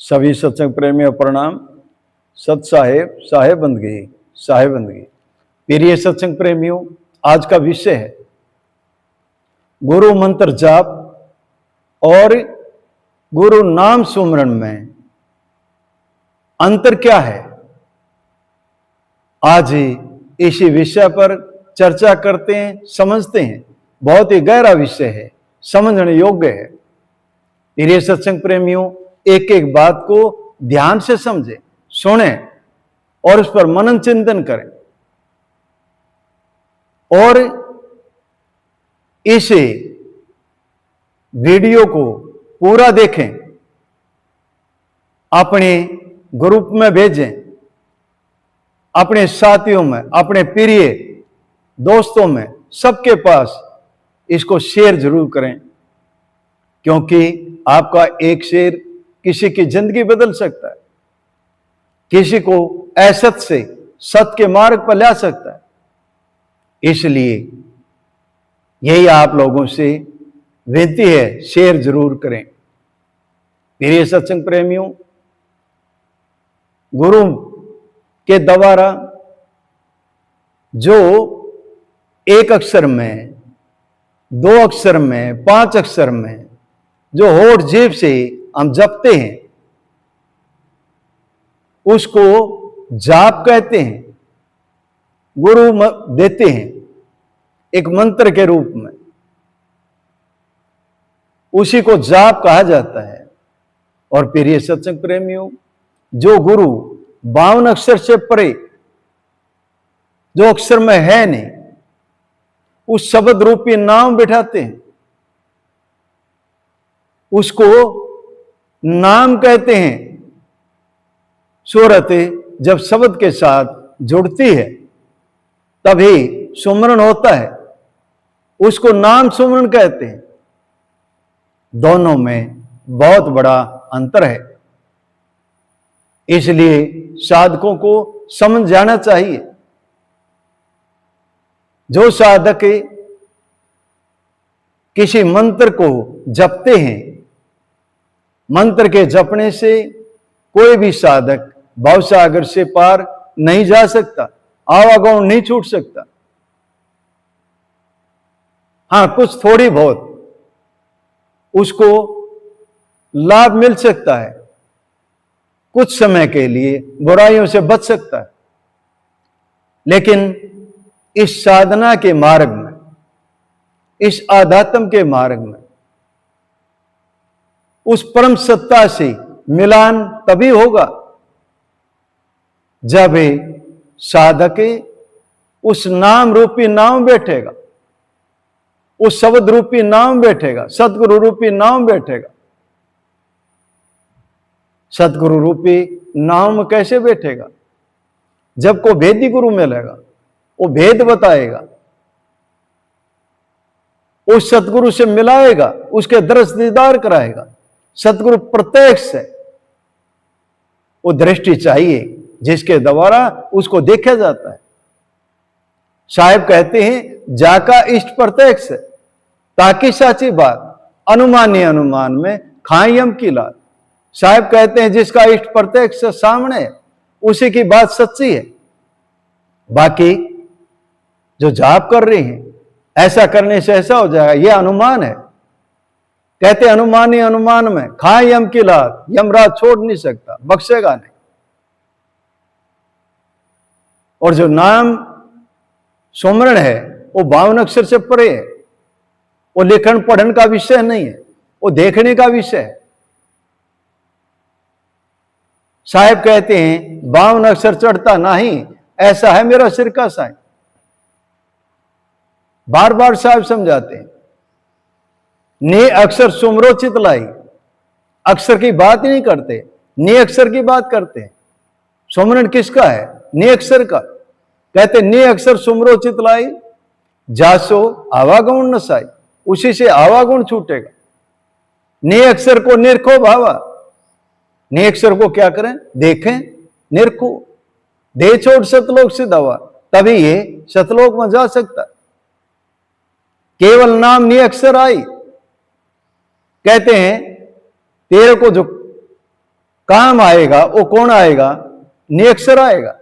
सभी सत्संग प्रेमियों प्रणाम। सत साहेब साहेब बंदगी साहेब बंदगी। प्रिय सत्संग प्रेमियों, आज का विषय है गुरु मंत्र जाप और गुरु नाम सुमरण में अंतर क्या है। आज ही इसी विषय पर चर्चा करते हैं, समझते हैं। बहुत ही गहरा विषय है, समझने योग्य है। प्रिय सत्संग प्रेमियों, एक एक बात को ध्यान से समझें, सुनें और उस पर मनन चिंतन करें और इस वीडियो को पूरा देखें, अपने ग्रुप में भेजें, अपने साथियों में, अपने प्रिय दोस्तों में, सबके पास इसको शेयर जरूर करें, क्योंकि आपका एक शेयर किसी की जिंदगी बदल सकता है, किसी को असत से सत के मार्ग पर ला सकता है। इसलिए यही आप लोगों से विनती है, शेयर जरूर करें। प्रिय सत्संग प्रेमियों, गुरु के द्वारा जो एक अक्षर में, दो अक्षर में, पांच अक्षर में जो होठ जीभ से हम जपते हैं उसको जाप कहते हैं। गुरु देते हैं एक मंत्र के रूप में, उसी को जाप कहा जाता है। और प्रिय सत्संग प्रेमियों, जो गुरु 52 अक्षर से परे, जो अक्षर में है नहीं, उस शब्द रूपी नाम बिठाते हैं, उसको नाम कहते हैं। सूरत जब शब्द के साथ जुड़ती है तभी सुमरण होता है, उसको नाम सुमरण कहते हैं। दोनों में बहुत बड़ा अंतर है, इसलिए साधकों को समझ जाना चाहिए। जो साधक किसी मंत्र को जपते हैं, मंत्र के जपने से कोई भी साधक भवसागर से पार नहीं जा सकता, आवागमन नहीं छूट सकता। हां, कुछ थोड़ी बहुत उसको लाभ मिल सकता है, कुछ समय के लिए बुराइयों से बच सकता है, लेकिन इस साधना के मार्ग में, इस आध्यात्म के मार्ग में उस परम सत्ता से मिलान तभी होगा जब साधक उस नाम रूपी नाम बैठेगा, उस शब्द रूपी नाम बैठेगा, सतगुरु रूपी नाम बैठेगा। सतगुरु रूपी नाम कैसे बैठेगा? जब को भेदी गुरु मिलेगा, वो भेद बताएगा, उस सतगुरु से मिलाएगा, उसके दर्श दीदार कराएगा। सतगुरु प्रत्यक्ष है, वो दृष्टि चाहिए जिसके द्वारा उसको देखा जाता है। साहिब कहते हैं, जाका इष्ट प्रत्यक्ष है, ताकि साची बात अनुमानी अनुमान में खाई हम की लात। साहिब कहते हैं, जिसका इष्ट प्रत्यक्ष सामने है उसी की बात सच्ची है। बाकी जो जाप कर रहे हैं, ऐसा करने से ऐसा हो जाएगा, यह अनुमान है। कहते अनुमानी अनुमान में खाई यम की लात, यमराज छोड़ नहीं सकता, बख्शेगा नहीं। और जो नाम सुमरण है वो 52 अक्षर से परे है, वो लेखन पढ़न का विषय नहीं है, वो देखने का विषय है। साहिब कहते हैं, 52 अक्षर चढ़ता नहीं, ऐसा है मेरा सिर का साईं। बार बार साहिब समझाते हैं, ने अक्षर सुमरो चितलाई। अक्षर की बात ही नहीं करते, ने अक्षर की बात करते हैं। सुमरण किसका है? ने अक्षर का। कहते ने अक्षर सुमरो चितलाई, जासो आवागुण नसाई, उसी से आवागुण छूटेगा। ने अक्षर को निरखो भावा, ने अक्षर को क्या करें? देखें, निरखो। दे छोड़ सतलोक से दवा, तभी ये सतलोक में जा सकता। केवल नाम ने अक्षर आई। कहते हैं तेरे को जो काम आएगा वो कौन आएगा? निअक्षर आएगा।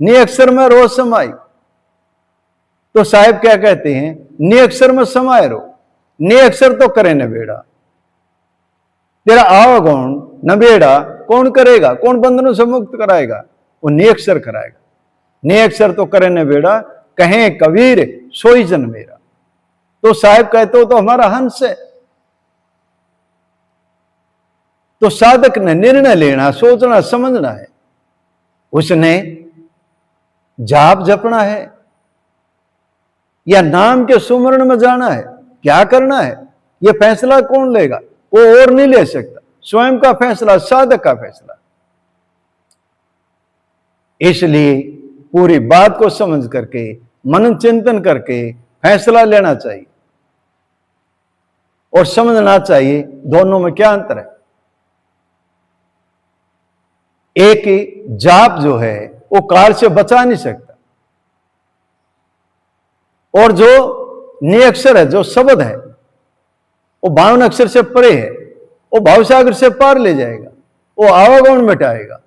निअक्षर में रो समाई। तो साहिब क्या कहते हैं? निअक्षर में समाये रहो। निअक्षर तो करे न बेड़ा, तेरा आवागौण नबेड़ा कौन करेगा? कौन बंधनों से मुक्त कराएगा? वो निअक्षर कराएगा। निअक्षर तो करे न बेड़ा, कहे कबीर सोई जन मेरा। तो साहिब कहते हो तो हमारा हंस है। तो साधक ने निर्णय लेना, सोचना, समझना है। उसने जाप जपना है या नाम के सुमरण में जाना है, क्या करना है, यह फैसला कौन लेगा? वो और नहीं ले सकता। स्वयं का फैसला, साधक का फैसला। इसलिए पूरी बात को समझ करके, मनन चिंतन करके फैसला लेना चाहिए और समझना चाहिए दोनों में क्या अंतर है। एक ही जाप जो है वो काल से बचा नहीं सकता, और जो निअक्षर है, जो शब्द है, वो बावन अक्षर से परे है, वो भावसागर से पार ले जाएगा, वो आवागौण मिटाएगा,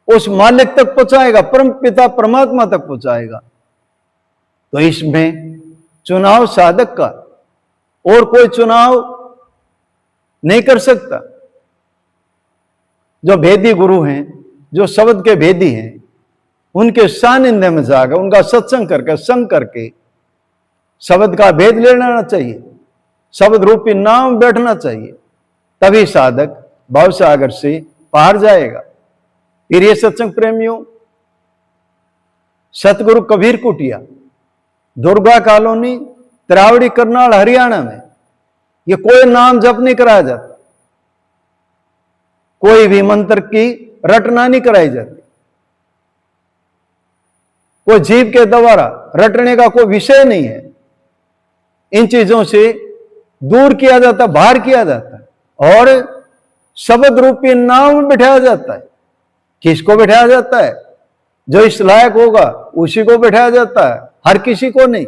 उस मालिक तक पहुंचाएगा, परम पिता परमात्मा तक पहुंचाएगा। तो इसमें चुनाव साधक का, और कोई चुनाव नहीं कर सकता। जो भेदी गुरु हैं, जो शब्द के भेदी हैं, उनके सानिध्य में जाकर, उनका सत्संग करके, संग करके शब्द का भेद लेना चाहिए, शब्द रूपी नाम बैठना चाहिए, तभी साधक भवसागर से पार जाएगा। फिर ये सत्संग प्रेमियों, सतगुरु कबीर कुटिया, दुर्गा कॉलोनी, तिरावड़ी, करनाल, हरियाणा में ये कोई नाम जप नहीं कराया जाता, कोई भी मंत्र की रटना नहीं कराई जाती, कोई जीव के द्वारा रटने का कोई विषय नहीं है। इन चीजों से दूर किया जाता, बाहर किया जाता है, और शब्द रूपी नाम बिठाया जाता है। किसको बिठाया जाता है? जो इस लायक होगा उसी को बिठाया जाता है, हर किसी को नहीं।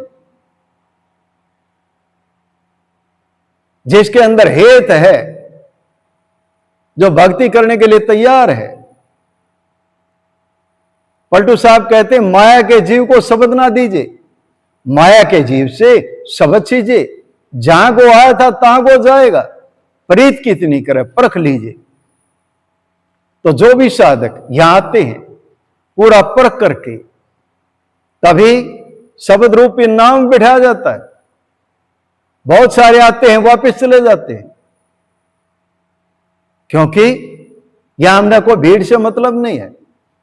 जिसके अंदर हेत है, जो भक्ति करने के लिए तैयार है। पलटू साहब कहते हैं, माया के जीव को शब्द ना दीजिए, माया के जीव से शब्द सीजिए। जहां को आया था तहां को जाएगा, प्रीत कितनी करे परख लीजिए। तो जो भी साधक यहां आते हैं, पूरा परख करके तभी शब्द रूपी नाम बिठाया जाता है। बहुत सारे आते हैं वापस चले जाते हैं, क्योंकि यहां हमने कोई भीड़ से मतलब नहीं है,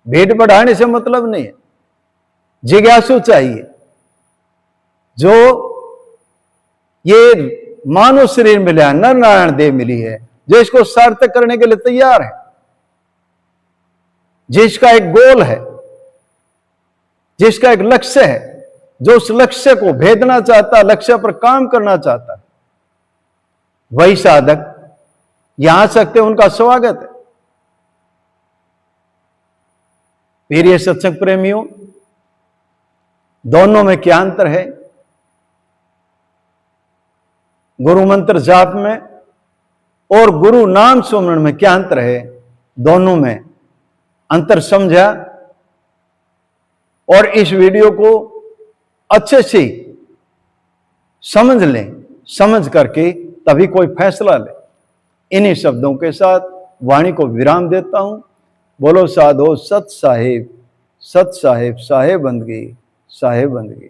भीड़ बढ़ाने से मतलब नहीं है। जिज्ञासु चाहिए, जो ये मानव शरीर मिला है, नर नारायण देह मिली है, जो इसको सार्थक करने के लिए तैयार है, जिसका एक गोल है, जिसका एक लक्ष्य है, जो उस लक्ष्य को भेदना चाहता है, लक्ष्य पर काम करना चाहता है, वही साधक यहां आ सकते, उनका स्वागत है। फिर ये सत्संग प्रेमियों, दोनों में क्या अंतर है? गुरु मंत्र जाप में और गुरु नाम सुमरण में क्या अंतर है? दोनों में अंतर समझा, और इस वीडियो को अच्छे से समझ लें, समझ करके तभी कोई फैसला ले। इन्हीं शब्दों के साथ वाणी को विराम देता हूं। बोलो साधो सत साहेब, सत साहेब, साहेब बंदगी, साहेब बंदगी।